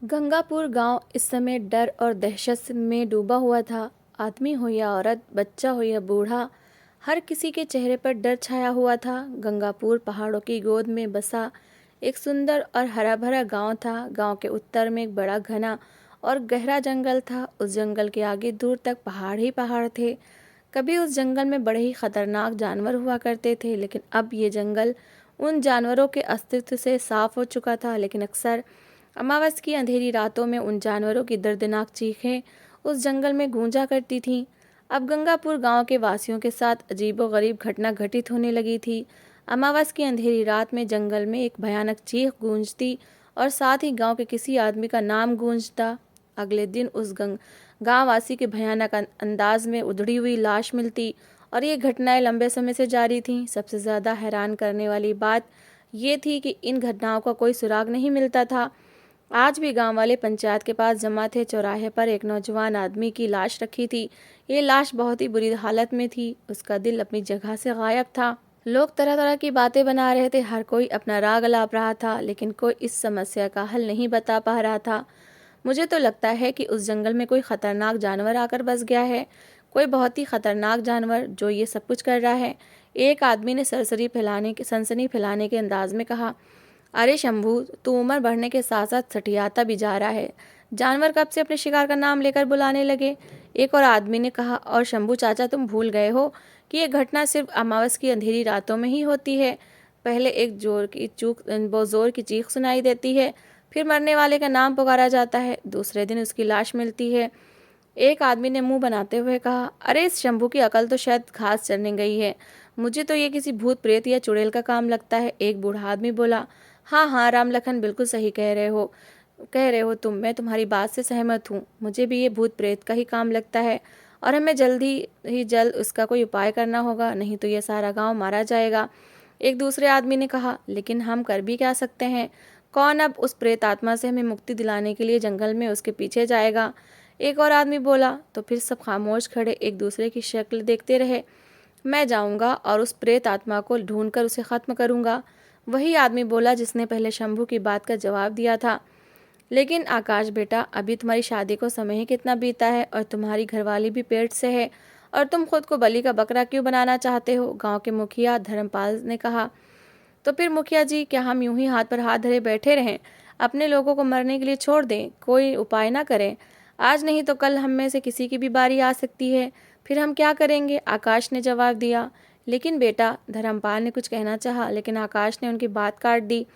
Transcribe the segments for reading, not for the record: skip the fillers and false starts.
गंगापुर गांव इस समय डर और दहशत में डूबा हुआ था। आदमी हो या औरत, बच्चा हो या बूढ़ा, हर किसी के चेहरे पर डर छाया हुआ था। गंगापुर पहाड़ों की गोद में बसा एक सुंदर और हरा भरा गांव था। गांव के उत्तर में एक बड़ा घना और गहरा जंगल था। उस जंगल के आगे दूर तक पहाड़ ही पहाड़ थे। कभी उस जंगल में बड़े ही खतरनाक जानवर हुआ करते थे, लेकिन अब ये जंगल उन जानवरों के अस्तित्व से साफ हो चुका था। लेकिन अक्सर अमावस की अंधेरी रातों में उन जानवरों की दर्दनाक चीखें उस जंगल में गूंजा करती थीं। अब गंगापुर गांव के वासियों के साथ अजीबोगरीब घटना घटित होने लगी थी। अमावस की अंधेरी रात में जंगल में एक भयानक चीख गूंजती और साथ ही गांव के किसी आदमी का नाम गूंजता। अगले दिन उस गांववासी के भयानक अंदाज में उधड़ी हुई लाश मिलती और ये घटनाएं लंबे समय से जारी थीं। सबसे ज़्यादा हैरान करने वाली बात ये थी कि इन घटनाओं का कोई सुराग नहीं मिलता था। आज भी गांव वाले पंचायत के पास जमा थे। चौराहे पर एक नौजवान आदमी की लाश रखी थी। ये लाश बहुत ही बुरी हालत में थी। उसका दिल अपनी जगह से गायब था। लोग तरह तरह की बातें बना रहे थे। हर कोई अपना राग अलाप रहा था, लेकिन कोई इस समस्या का हल नहीं बता पा रहा था। मुझे तो लगता है कि उस जंगल में कोई खतरनाक जानवर आकर बस गया है। कोई बहुत ही खतरनाक जानवर जो ये सब कुछ कर रहा है। एक आदमी ने सनसनी फैलाने के अंदाज में कहा, अरे शंभू, तू उम्र बढ़ने के साथ साथ सठियाता भी जा रहा है। जानवर कब से अपने शिकार का नाम लेकर बुलाने लगे। एक और आदमी ने कहा, और शंभू चाचा, तुम भूल गए हो कि ये घटना सिर्फ अमावस की अंधेरी रातों में ही होती है। पहले एक बहुत जोर की चीख सुनाई देती है, फिर मरने वाले का नाम पुकारा जाता है, दूसरे दिन उसकी लाश मिलती है। एक आदमी ने मुंह बनाते हुए कहा, अरे इस शंभू की अकल तो शायद घास चरने गई है। मुझे तो ये किसी भूत प्रेत या चुड़ैल का काम लगता है। एक बूढ़ा आदमी बोला, हाँ हाँ राम लखन, बिल्कुल सही कह रहे हो तुम। मैं तुम्हारी बात से सहमत हूँ। मुझे भी ये भूत प्रेत का ही काम लगता है और हमें जल्द उसका कोई उपाय करना होगा, नहीं तो ये सारा गांव मारा जाएगा। एक दूसरे आदमी ने कहा, लेकिन हम कर भी क्या सकते हैं। कौन अब उस प्रेत आत्मा से हमें मुक्ति दिलाने के लिए जंगल में उसके पीछे जाएगा। एक और आदमी बोला। तो फिर सब खामोश खड़े एक दूसरे की शक्ल देखते रहे। मैं जाऊंगा और उस प्रेत आत्मा को ढूंढकर उसे खत्म करूंगा। वही आदमी बोला जिसने पहले शंभू की बात का जवाब दिया था। लेकिन आकाश बेटा, अभी तुम्हारी शादी को समय ही कितना बीता है और तुम्हारी घरवाली भी पेट से है, और तुम खुद को बलि का बकरा क्यों बनाना चाहते हो। गांव के मुखिया धर्मपाल ने कहा, तो फिर मुखिया जी, क्या हम यूं ही हाथ पर हाथ धरे बैठे रहें, अपने लोगों को मरने के लिए छोड़ दें, कोई उपाय ना करें। आज नहीं तो कल हम में से किसी की भी बारी आ सकती है, फिर हम क्या करेंगे। आकाश ने जवाब दिया। लेकिन बेटा, धर्मपाल ने कुछ कहना चाहा, लेकिन आकाश ने उनकी बात काट दी।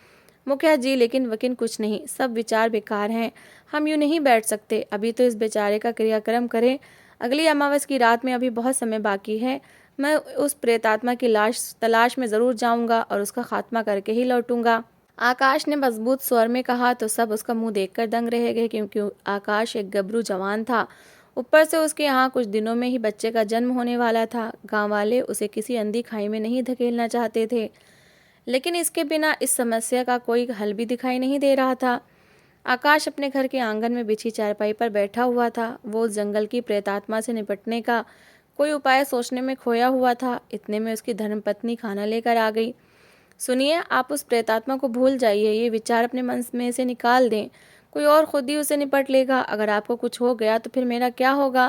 मुखिया जी, लेकिन वकील कुछ नहीं, सब विचार बेकार हैं। हम यूं नहीं बैठ सकते। अभी तो इस बेचारे का क्रियाक्रम करें। अगली अमावस की रात में अभी बहुत समय बाकी है। मैं उस प्रेतात्मा की लाश तलाश में ज़रूर जाऊंगा और उसका खात्मा करके ही लौटूंगा। आकाश ने मजबूत स्वर में कहा तो सब उसका मुंह देखकर दंग रह गए, क्योंकि आकाश एक गबरू जवान था। ऊपर से उसके यहाँ कुछ दिनों में ही बच्चे का जन्म होने वाला था। गांव वाले उसे किसी अंधी खाई में नहीं धकेलना चाहते थे, लेकिन इसके बिना इस समस्या का कोई हल भी दिखाई नहीं दे रहा था। आकाश अपने घर के आंगन में बिछी चारपाई पर बैठा हुआ था। वो उस जंगल की प्रेतात्मा से निपटने का कोई उपाय सोचने में खोया हुआ था। इतने में उसकी धर्मपत्नी खाना लेकर आ गई। सुनिए, आप उस प्रेतात्मा को भूल जाइए, ये विचार अपने मन में से निकाल दें। कोई और खुद ही उसे निपट लेगा। अगर आपको कुछ हो गया तो फिर मेरा क्या होगा।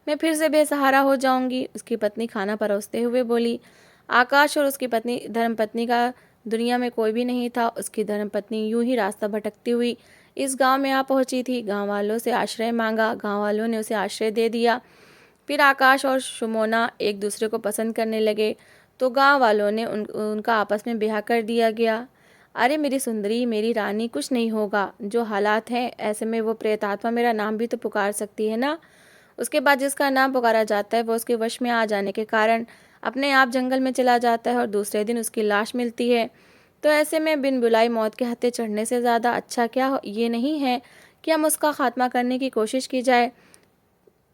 मैं फिर से बेसहारा हो जाऊंगी। उसकी पत्नी खाना परोसते हुए बोली। आकाश और उसकी पत्नी धर्मपत्नी का दुनिया में कोई भी नहीं था। उसकी धर्मपत्नी यूं ही रास्ता भटकती हुई इस गांव में आ पहुंची थी। गांव वालों से आश्रय मांगा। गांव वालों ने उसे आश्रय दे दिया। फिर आकाश और सुमोना एक दूसरे को पसंद करने लगे तो गांव वालों ने उनका आपस में ब्याह कर दिया गया। अरे मेरी सुंदरी, मेरी रानी, कुछ नहीं होगा। जो हालात हैं ऐसे में वो प्रेतात्मा मेरा नाम भी तो पुकार सकती है ना। उसके बाद जिसका नाम पुकारा जाता है वो उसके वश में आ जाने के कारण अपने आप जंगल में चला जाता है और दूसरे दिन उसकी लाश मिलती है। तो ऐसे में बिन बुलाई मौत के हत्थे चढ़ने से ज़्यादा अच्छा ये नहीं है कि हम उसका खात्मा करने की कोशिश की जाए।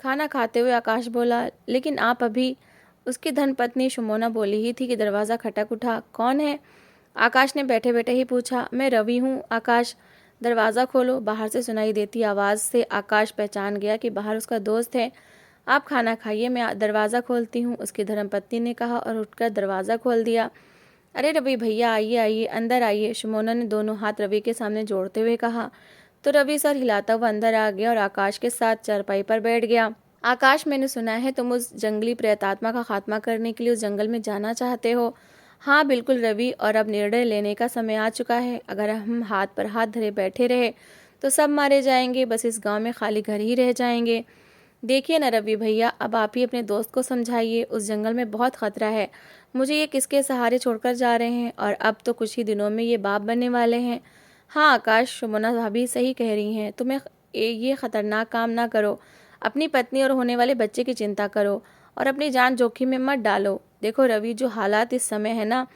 खाना खाते हुए आकाश बोला, लेकिन आप अभी। उसकी धर्मपत्नी सुमोना बोली ही थी कि दरवाज़ा खटक उठा। कौन है? आकाश ने बैठे बैठे ही पूछा। मैं रवि हूँ। आकाश, दरवाज़ा खोलो। बाहर से सुनाई देती आवाज़ से आकाश पहचान गया कि बाहर उसका दोस्त है। आप खाना खाइए, मैं दरवाज़ा खोलती हूँ, उसकी धर्मपत्नी ने कहा और उठकर दरवाज़ा खोल दिया। अरे रवि भैया, आइए आइए, अंदर आइए, सुमोना ने दोनों हाथ रवि के सामने जोड़ते हुए कहा। तो रवि सर हिलाता हुआ अंदर आ गया और आकाश के साथ चारपाई पर बैठ गया। आकाश, मैंने सुना है तुम उस जंगली प्रेतात्मा का खात्मा करने के लिए उस जंगल में जाना चाहते हो। हाँ बिल्कुल रवि, और अब निर्णय लेने का समय आ चुका है। अगर हम हाथ पर हाथ धरे बैठे रहे तो सब मारे जाएंगे, बस इस गांव में खाली घर ही रह जाएंगे। देखिए ना रवि भैया, अब आप ही अपने दोस्त को समझाइए, उस जंगल में बहुत खतरा है। मुझे ये किसके सहारे छोड़कर जा रहे हैं, और अब तो कुछ ही दिनों में ये बाप बनने वाले हैं। हाँ आकाश, सुमना भाभी सही कह रही हैं, तुम्हें ये खतरनाक काम ना करो। अपनी पत्नी और होने वाले बच्चे की चिंता करो और अपनी जान जोखिम में मत डालो। देखो रवि, जो हालात इस समय है ना,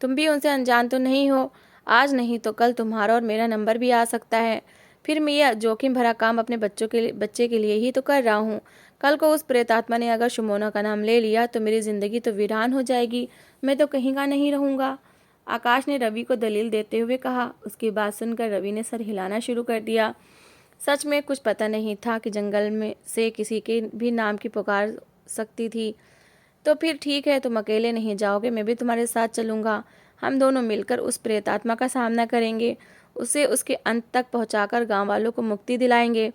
तुम भी उनसे अनजान तो नहीं हो। आज नहीं तो कल तुम्हारा और मेरा नंबर भी आ सकता है। फिर मैं यह जोखिम भरा काम अपने बच्चे के लिए ही तो कर रहा हूँ। कल को उस प्रेतात्मा ने अगर शुमोना का नाम ले लिया तो मेरी जिंदगी तो वीरान हो जाएगी, मैं तो कहीं का नहीं रहूँगा। आकाश ने रवि को दलील देते हुए कहा। उसकी बात सुनकर रवि ने सर हिलाना शुरू कर दिया। सच में कुछ पता नहीं था कि जंगल में से किसी के भी नाम की पुकार सकती थी। तो फिर ठीक है, तुम अकेले नहीं जाओगे, मैं भी तुम्हारे साथ चलूँगा। हम दोनों मिलकर उस प्रेतात्मा का सामना करेंगे, उसे उसके अंत तक पहुंचाकर गांव वालों को मुक्ति दिलाएंगे।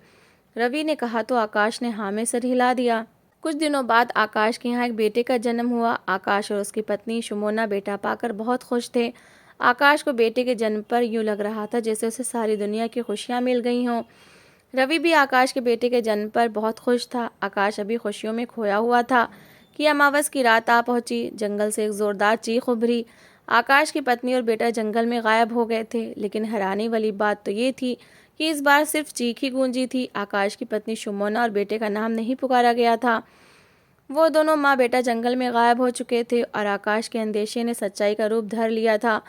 रवि ने कहा तो आकाश ने हाँ में सर हिला दिया। कुछ दिनों बाद आकाश के यहाँ एक बेटे का जन्म हुआ। आकाश और उसकी पत्नी शुमोना बेटा पाकर बहुत खुश थे। आकाश को बेटे के जन्म पर यूँ लग रहा था जैसे उसे सारी दुनिया की खुशियाँ मिल गई हों। रवि भी आकाश के बेटे के जन्म पर बहुत खुश था। आकाश अभी खुशियों में खोया हुआ था कि अमावस की रात आ पहुंची। जंगल से एक जोरदार चीख उभरी। आकाश की पत्नी और बेटा जंगल में गायब हो गए थे, लेकिन हैरानी वाली बात तो ये थी कि इस बार सिर्फ चीख ही गूंजी थी। आकाश की पत्नी शुमोना और बेटे का नाम नहीं पुकारा गया था। वो दोनों माँ बेटा जंगल में गायब हो चुके थे और आकाश के अंदेशे ने सच्चाई का रूप धर लिया था।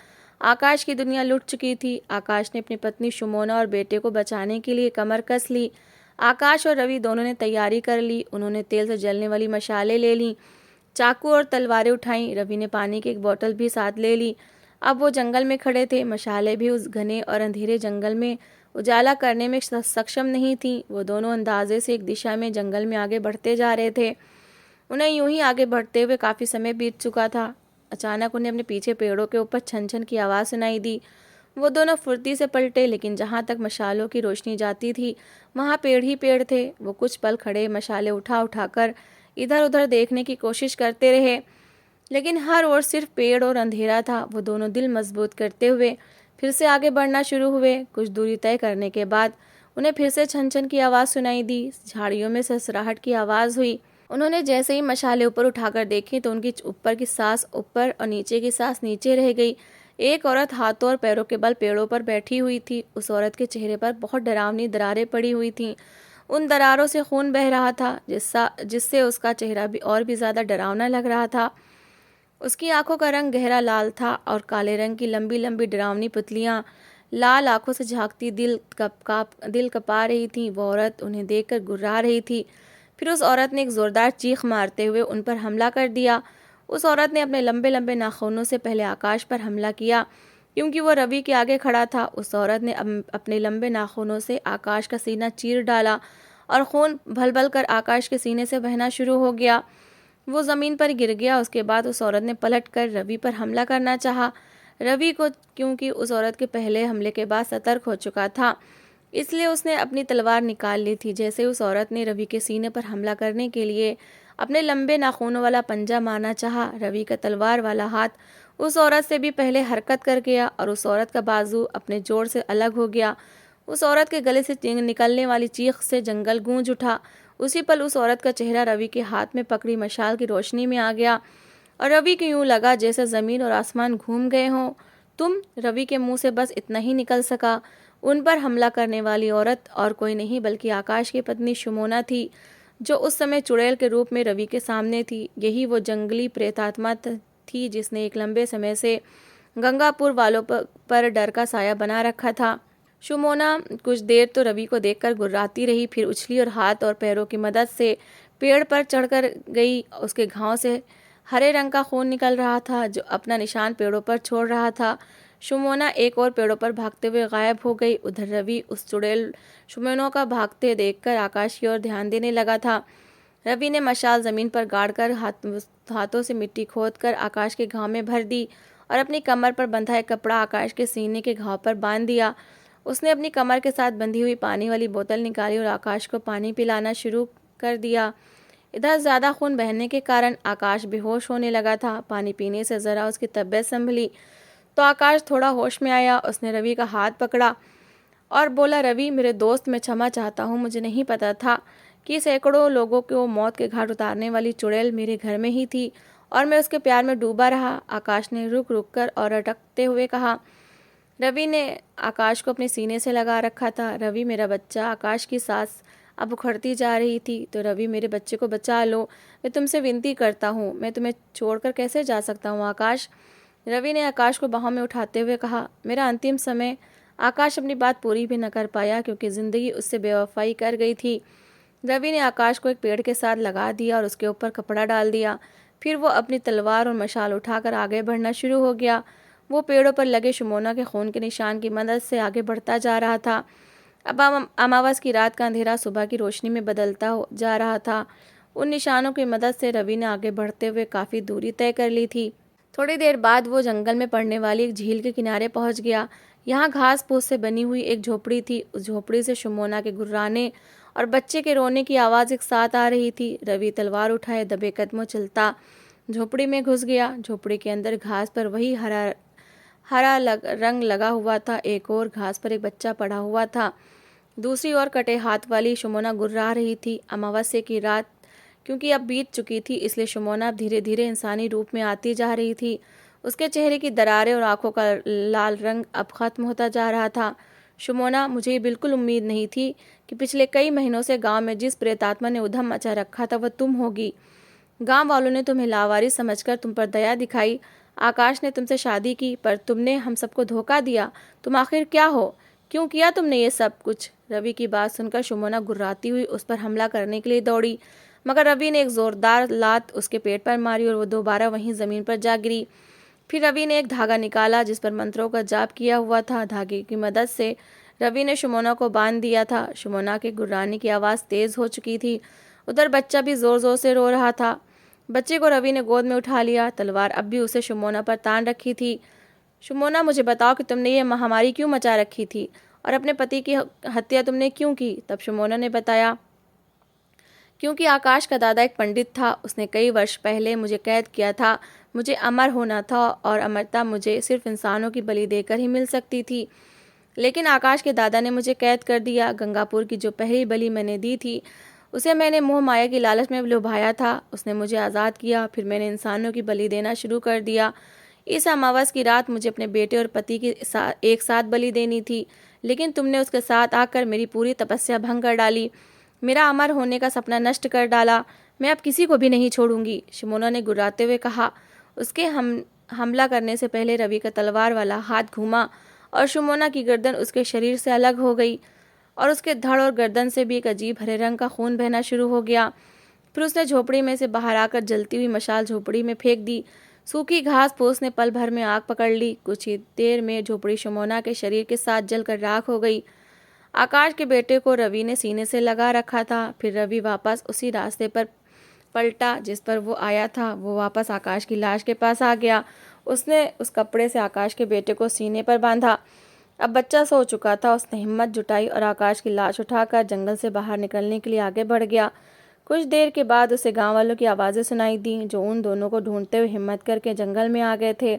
आकाश की दुनिया लुट चुकी थी। आकाश ने अपनी पत्नी शुमोना और बेटे को बचाने के लिए कमर कस ली। आकाश और रवि दोनों ने तैयारी कर ली। उन्होंने तेल से जलने वाली मशालें ले लीं, चाकू और तलवारें उठाईं। रवि ने पानी की एक बोतल भी साथ ले ली। अब वो जंगल में खड़े थे। मशालें भी उस घने और अंधेरे जंगल में उजाला करने में सक्षम नहीं थी। वो दोनों अंदाजे से एक दिशा में जंगल में आगे बढ़ते जा रहे थे। उन्हें यूं ही आगे बढ़ते हुए काफ़ी समय बीत चुका था। अचानक उन्हें अपने पीछे पेड़ों के ऊपर छन छन की आवाज़ सुनाई दी। वो दोनों फुर्ती से पलटे, लेकिन जहाँ तक मशालों की रोशनी जाती थी वहाँ पेड़ ही पेड़ थे। वो कुछ पल खड़े मशाले उठा उठाकर इधर उधर देखने की कोशिश करते रहे, लेकिन हर ओर सिर्फ पेड़ और अंधेरा था। वो दोनों दिल मजबूत करते हुए फिर से आगे बढ़ना शुरू हुए। कुछ दूरी तय करने के बाद उन्हें फिर से छन छन की आवाज़ सुनाई दी। झाड़ियों में सरसराहट की आवाज़ हुई। उन्होंने जैसे ही मशाले ऊपर उठाकर देखी तो उनकी ऊपर की सांस ऊपर और नीचे की सांस नीचे रह गई। एक औरत हाथों और पैरों के बल पेड़ों पर बैठी हुई थी। उस औरत के चेहरे पर बहुत डरावनी दरारें पड़ी हुई थीं। उन दरारों से खून बह रहा था, जिससे उसका चेहरा भी और भी ज़्यादा डरावना लग रहा था। उसकी आंखों का रंग गहरा लाल था और काले रंग की लंबी लंबी डरावनी पुतलियाँ लाल आंखों से झांकती दिल कपा रही थी। वो औरत उन्हें देखकर गुर्रा रही थी। फिर उस औरत ने एक ज़ोरदार चीख मारते हुए उन पर हमला कर दिया। उस औरत ने अपने लंबे लंबे नाखूनों से पहले आकाश पर हमला किया, क्योंकि वो रवि के आगे खड़ा था। उस औरत ने अपने लंबे नाखूनों से आकाश का सीना चीर डाला और खून भल कर आकाश के सीने से बहना शुरू हो गया। वो ज़मीन पर गिर गया। उसके बाद उस औरत ने पलट कर रवि पर हमला करना चाहा। रवि को, क्योंकि उस औरत के पहले हमले के बाद सतर्क हो चुका था, इसलिए उसने अपनी तलवार निकाल ली थी। जैसे उस औरत ने रवि के सीने पर हमला करने के लिए अपने लंबे नाखूनों वाला पंजा मारना चाहा, रवि का तलवार वाला हाथ उस औरत से भी पहले हरकत कर गया और उस औरत का बाजू अपने जोर से अलग हो गया। उस औरत के गले से निकलने वाली चीख से जंगल गूंज उठा। उसी पल उस औरत का चेहरा रवि के हाथ में पकड़ी मशाल की रोशनी में आ गया और रवि को यूं लगा जैसे ज़मीन और आसमान घूम गए हों। तुम? रवि के मुंह से बस इतना ही निकल सका। उन पर हमला करने वाली औरत और कोई नहीं बल्कि आकाश की पत्नी शुमोना थी, जो उस समय चुड़ैल के रूप में रवि के सामने थी। यही वो जंगली प्रेतात्मा थी जिसने एक लंबे समय से गंगापुर वालों पर डर का साया बना रखा था। शुमोना कुछ देर तो रवि को देखकर गुर्राती रही, फिर उछली और हाथ और पैरों की मदद से पेड़ पर चढ़कर गई। उसके घाव से हरे रंग का खून निकल रहा था, जो अपना निशान पेड़ों पर छोड़ रहा था। शुमोना एक और पेड़ों पर भागते हुए गायब हो गई। उधर रवि उस चुड़ैल शुमोना का भागते देखकर आकाश की ओर ध्यान देने लगा था। रवि ने मशाल जमीन पर गाड़कर हाथों से मिट्टी खोदकर आकाश के घाव में भर दी और अपनी कमर पर बंधा एक कपड़ा आकाश के सीने के घाव पर बांध दिया। उसने अपनी कमर के साथ बंधी हुई पानी वाली बोतल निकाली और आकाश को पानी पिलाना शुरू कर दिया। इधर ज़्यादा खून बहने के कारण आकाश बेहोश होने लगा था। पानी पीने से ज़रा उसकी तबीयत संभली तो आकाश थोड़ा होश में आया। उसने रवि का हाथ पकड़ा और बोला, रवि मेरे दोस्त, मैं क्षमा चाहता हूँ। मुझे नहीं पता था कि सैकड़ों लोगों को मौत के घाट उतारने वाली चुड़ैल मेरे घर में ही थी और मैं उसके प्यार में डूबा रहा। आकाश ने रुक रुक कर और अटकते हुए कहा। रवि ने आकाश को अपने सीने से लगा रखा था। रवि मेरा बच्चा। आकाश की सांस अब उखड़ती जा रही थी। तो रवि मेरे बच्चे को बचा लो, मैं तुमसे विनती करता हूँ। मैं तुम्हें छोड़कर कैसे जा सकता हूँ आकाश। रवि ने आकाश को बाहों में उठाते हुए कहा। मेरा अंतिम समय। आकाश अपनी बात पूरी भी न कर पाया क्योंकि ज़िंदगी उससे बेवफाई कर गई थी। रवि ने आकाश को एक पेड़ के साथ लगा दिया और उसके ऊपर कपड़ा डाल दिया। फिर वो अपनी तलवार और मशाल उठाकर आगे बढ़ना शुरू हो गया। वो पेड़ों पर लगे शुमोना के खून के निशान की मदद से आगे बढ़ता जा रहा था। अब अमावस की रात का अंधेरा सुबह की रोशनी में बदलता जा रहा था। उन निशानों की मदद से रवि ने आगे बढ़ते हुए काफ़ी दूरी तय कर ली थी। थोड़ी देर बाद वो जंगल में पड़ने वाली एक झील के किनारे पहुंच गया। यहाँ घास फूस से बनी हुई एक झोपड़ी थी। उस झोपड़ी से शुमोना के गुर्राने और बच्चे के रोने की आवाज़ एक साथ आ रही थी। रवि तलवार उठाए दबे कदमों चलता झोपड़ी में घुस गया। झोपड़ी के अंदर घास पर वही हरा रंग लगा हुआ था। एक और घास पर एक बच्चा पड़ा हुआ था। दूसरी ओर कटे हाथ वाली शुमोना गुर्रा रही थी। अमावस्या की रात क्योंकि अब बीत चुकी थी, इसलिए शुमोना अब धीरे धीरे इंसानी रूप में आती जा रही थी। उसके चेहरे की दरारें और आंखों का लाल रंग अब खत्म होता जा रहा था। शुमोना, मुझे ये बिल्कुल उम्मीद नहीं थी कि पिछले कई महीनों से गांव में जिस प्रेतात्मा ने उधम मचा रखा था वह तुम होगी। गांव वालों ने तुम्हें लावारिस समझकर तुम पर दया दिखाई। आकाश ने तुमसे शादी की पर तुमने हम सबको धोखा दिया। तुम आखिर क्या हो? क्यों किया तुमने ये सब कुछ? रवि की बात सुनकर शुमोना गुर्राती हुई उस पर हमला करने के लिए दौड़ी, मगर रवि ने एक जोरदार लात उसके पेट पर मारी और वो दोबारा वहीं जमीन पर जा गिरी। फिर रवि ने एक धागा निकाला जिस पर मंत्रों का जाप किया हुआ था। धागे की मदद से रवि ने शुमोना को बांध दिया था। शुमोना के गुर्राने की आवाज़ तेज हो चुकी थी। उधर बच्चा भी जोर जोर से रो रहा था। बच्चे को रवि ने गोद में उठा लिया। तलवार अब भी उसे शुमोना पर तान रखी थी। शुमोना, मुझे बताओ कि तुमने ये महामारी क्यों मचा रखी थी और अपने पति की हत्या तुमने क्यों की? तब शुमोना ने बताया, क्योंकि आकाश का दादा एक पंडित था। उसने कई वर्ष पहले मुझे कैद किया था। मुझे अमर होना था और अमरता मुझे सिर्फ इंसानों की बलि देकर ही मिल सकती थी। लेकिन आकाश के दादा ने मुझे कैद कर दिया। गंगापुर की जो पहली बलि मैंने दी थी उसे मैंने मोह माया की लालच में लुभाया था। उसने मुझे आज़ाद किया। फिर मैंने इंसानों की बलि देना शुरू कर दिया। इस अमावस की रात मुझे अपने बेटे और पति की एक साथ बलि देनी थी, लेकिन तुमने उसके साथ आकर मेरी पूरी तपस्या भंग कर डाली। मेरा अमर होने का सपना नष्ट कर डाला। मैं अब किसी को भी नहीं छोड़ूंगी, शुमोना ने गुर्राते हुए कहा। उसके हमला करने से पहले रवि का तलवार वाला हाथ घूमा और शुमोना की गर्दन उसके शरीर से अलग हो गई और उसके धड़ और गर्दन से भी एक अजीब हरे रंग का खून बहना शुरू हो गया। फिर उसने झोपड़ी में से बाहर आकर जलती हुई मशाल झोपड़ी में फेंक दी। सूखी घास फूस ने पल भर में आग पकड़ ली। कुछ ही देर में झोपड़ी शुमोना के शरीर के साथ जलकर राख हो गई। आकाश के बेटे को रवि ने सीने से लगा रखा था। फिर रवि वापस उसी रास्ते पर पलटा जिस पर वो आया था। वो वापस आकाश की लाश के पास आ गया। उसने उस कपड़े से आकाश के बेटे को सीने पर बांधा। अब बच्चा सो चुका था। उसने हिम्मत जुटाई और आकाश की लाश उठाकर जंगल से बाहर निकलने के लिए आगे बढ़ गया। कुछ देर के बाद उसे गांव वालों की आवाज़ें सुनाई दी जो उन दोनों को ढूंढते हुए हिम्मत करके जंगल में आ गए थे,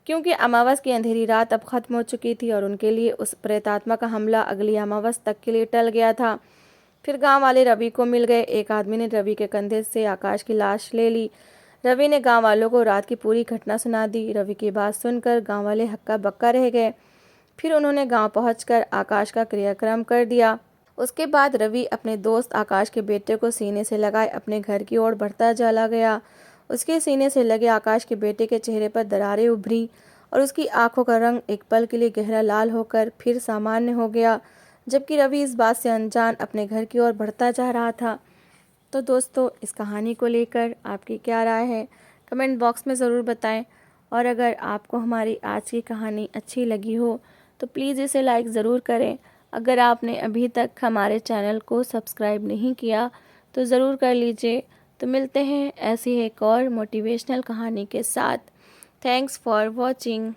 क्योंकि अमावस की अंधेरी रात अब खत्म हो चुकी थी और उनके लिए उस प्रेतात्मा का हमला अगली अमावस तक के लिए टल गया था। फिर गांव वाले रवि को मिल गए। एक आदमी ने रवि के कंधे से आकाश की लाश ले ली। रवि ने गांव वालों को रात की पूरी घटना सुना दी। रवि की बात सुनकर गांव वाले हक्का बक्का रह गए। फिर उन्होंने गांव पहुंचकर आकाश का क्रियाक्रम कर दिया। उसके बाद रवि अपने दोस्त आकाश के बेटे को सीने से लगाए अपने घर की ओर बढ़ता चला गया। उसके सीने से लगे आकाश के बेटे के चेहरे पर दरारें उभरी और उसकी आंखों का रंग एक पल के लिए गहरा लाल होकर फिर सामान्य हो गया, जबकि रवि इस बात से अनजान अपने घर की ओर बढ़ता जा रहा था। तो दोस्तों, इस कहानी को लेकर आपकी क्या राय है, कमेंट बॉक्स में ज़रूर बताएं। और अगर आपको हमारी आज की कहानी अच्छी लगी हो तो प्लीज़ इसे लाइक ज़रूर करें। अगर आपने अभी तक हमारे चैनल को सब्सक्राइब नहीं किया तो ज़रूर कर लीजिए। तो मिलते हैं ऐसी एक और मोटिवेशनल कहानी के साथ। Thanks for watching.